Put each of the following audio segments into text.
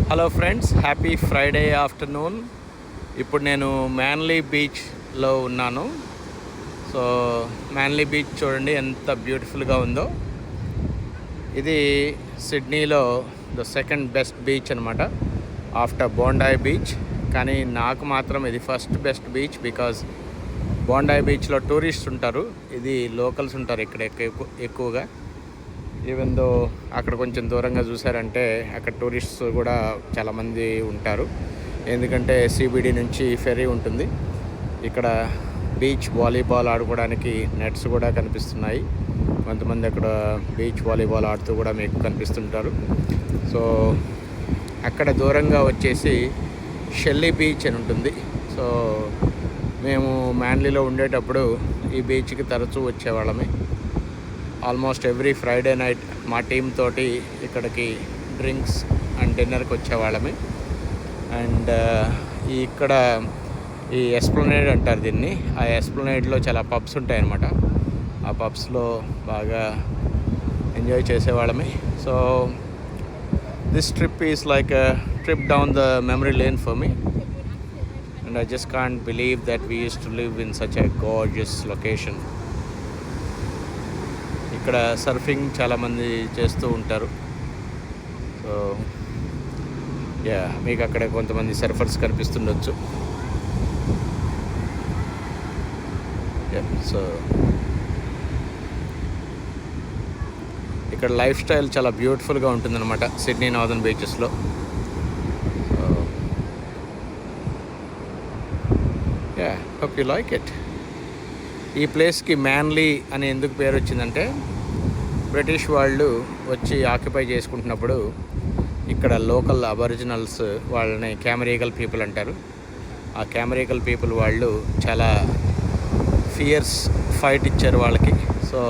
Hello friends, happy Friday afternoon. ఇప్పుడు నేను manly బీచ్లో ఉన్నాను. సో మ్యాన్లీ బీచ్ చూడండి ఎంత బ్యూటిఫుల్గా ఉందో. ఇది సిడ్నీలో ద సెకండ్ బెస్ట్ బీచ్ అనమాట, ఆఫ్టర్ బోండాయి బీచ్. కానీ నాకు మాత్రం ఇది ఫస్ట్ బెస్ట్ బీచ్, బికాజ్ బోండాయి బీచ్లో టూరిస్ట్ ఉంటారు, ఇది లోకల్స్ ఉంటారు ఇక్కడ ఎక్కువగా. ఈవెన్ దో అక్కడ కొంచెం దూరంగా చూసారంటే అక్కడ టూరిస్ట్స్ కూడా చాలామంది ఉంటారు, ఎందుకంటే సిబిడి నుంచి ఫెర్రీ ఉంటుంది. ఇక్కడ బీచ్ వాలీబాల్ ఆడుకోవడానికి నెట్స్ కూడా కనిపిస్తున్నాయి. కొంతమంది అక్కడ బీచ్ వాలీబాల్ ఆడుతూ కూడా మీకు కనిపిస్తుంటారు. సో అక్కడ దూరంగా వచ్చేసి షెల్లీ బీచ్ అని ఉంటుంది. సో మేము మ్యాన్లీలో ఉండేటప్పుడు ఈ బీచ్కి తరచూ వచ్చేవాళ్ళమే. ఆల్మోస్ట్ ఎవ్రీ ఫ్రైడే నైట్ మా టీం తోటి ఇక్కడికి డ్రింక్స్ అండ్ డిన్నర్కి వచ్చేవాళ్ళమే. అండ్ ఇక్కడ ఈ ఎస్ప్లనేడ్ అంటారు దీన్ని. ఆ ఎస్ప్లనేడ్లో చాలా పబ్స్ ఉంటాయన్నమాట. ఆ పబ్స్లో బాగా ఎంజాయ్ చేసేవాళ్ళమే. So this trip is like a trip down the memory lane for me, and I just can't believe that we used to live in such a gorgeous location. ఇక్కడ సర్ఫింగ్ చాలామంది చేస్తూ ఉంటారు. So మీకు అక్కడ కొంతమంది surfers కనిపిస్తుండొచ్చు. So ఇక్కడ lifestyle చాలా బ్యూటిఫుల్గా ఉంటుందన్నమాట సిడ్నీ నార్దర్న్ బీచెస్లో. Hope you like it. ఈ ప్లేస్కి మ్యాన్లీ అని ఎందుకు పేరు వచ్చిందంటే, బ్రిటిష్ వాళ్ళు వచ్చి ఆక్యుపై చేసుకుంటున్నప్పుడు ఇక్కడ లోకల్ అబరిజినల్స్ వాళ్ళని క్యామరీగల్ పీపుల్ అంటారు. ఆ క్యామరీగల్ పీపుల్ వాళ్ళు చాలా ఫియర్స్ ఫైట్ ఇచ్చారు వాళ్ళకి. సో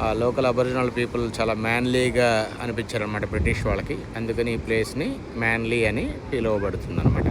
ఆ లోకల్ అబరిజినల్ పీపుల్ చాలా మ్యాన్లీగా అనిపించారు అనమాట బ్రిటిష్ వాళ్ళకి. అందుకని ఈ ప్లేస్ని మ్యాన్లీ అని పిలువబడుతుంది అనమాట.